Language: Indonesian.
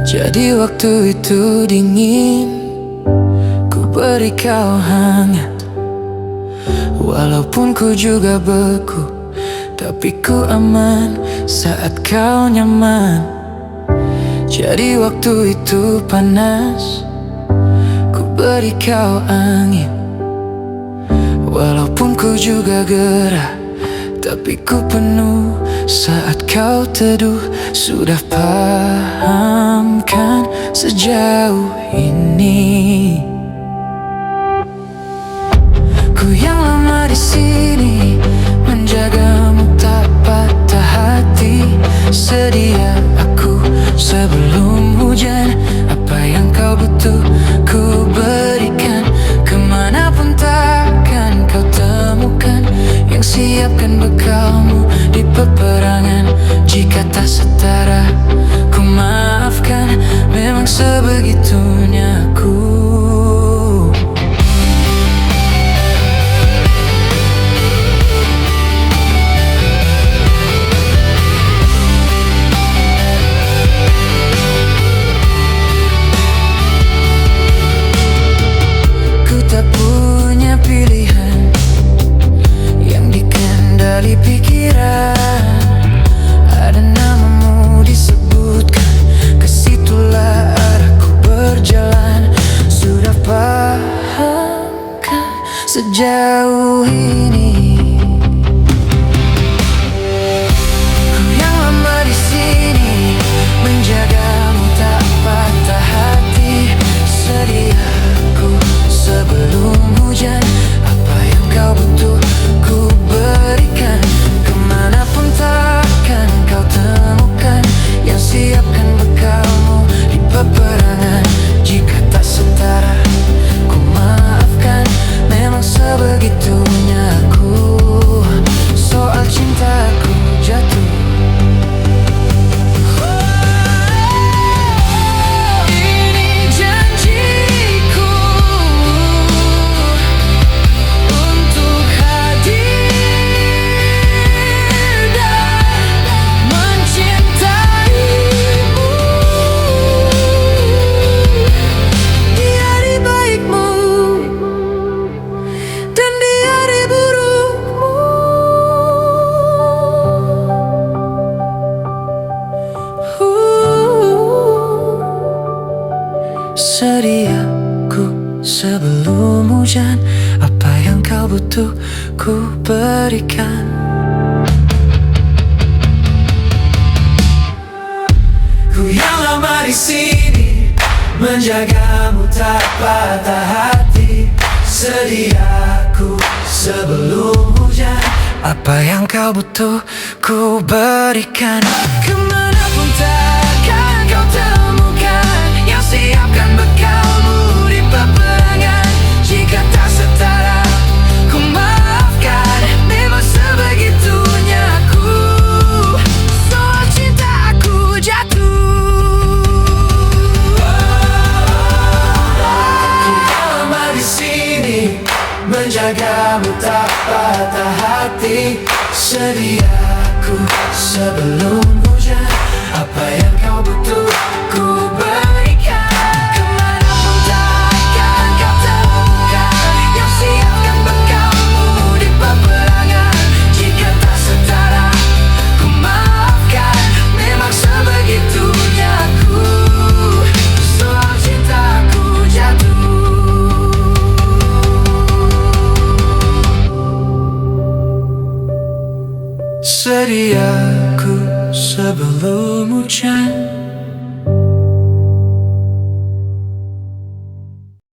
Jadi waktu itu dingin, ku beri kau hangat. Walaupun ku juga beku, tapi ku aman saat kau nyaman. Jadi waktu itu panas, ku beri kau angin. Walaupun ku juga gerah, tapi ku penuh saat kau teduh. Sudah paham kan sejauh ini? Ku yang lama di sini, menjagamu tak patah hati. Sedia aku sebelum hujan. Apa yang kau butuh ku berikan. Kemanapun takkan kau temukan yang siapkan bekalmu di peperangan. Jika tak setara, ku maafkan. Memang sebegitunya aku. Ku tak punya pilihan yang dikendali pikiran. Ada namamu disebutkan, kesitulah arahku berjalan. Sudah paham kan sejauh ini? Ku yang lama di sini, menjagamu tak patah hati. Sedia aku sebelum hujan. Apa yang kau butuh ku berikan. Kemanapun takkan kau temukan yang siapkan bekalmu di peperangan. Jika tak setara, ku maafkan. Memang sebegitunya aku. Soal cintaku jatuh. Ini janjiku untuk hadir dan mencintaimu di hari baikmu dan di hari burukmu. Sedia ku sebelum hujan. Apa yang kau butuh ku berikan. Ku yang lama di sini, menjagamu tak patah hati. Sedia aku sebelum hujan. Apa yang kau butuh ku berikan. Kemanapun takkan kau temukan yang siapkan bekalmu di peperangan. Jika tak setara, ku maafkan. Memang sebegitunya aku. Soal cinta aku jatuh. Ku lama di sini, menjagamu tak patah hati. Sedia aku sebelum hujan. Apa yang kau butuh ku berikan. Kemanapun takkan kau temukan yang siapkan bekalmu di peperangan. Jika tak setara, ku maafkan. Memang sebegitunya aku. Soal cintaku jatuh. Sedia aku sebelum hujan.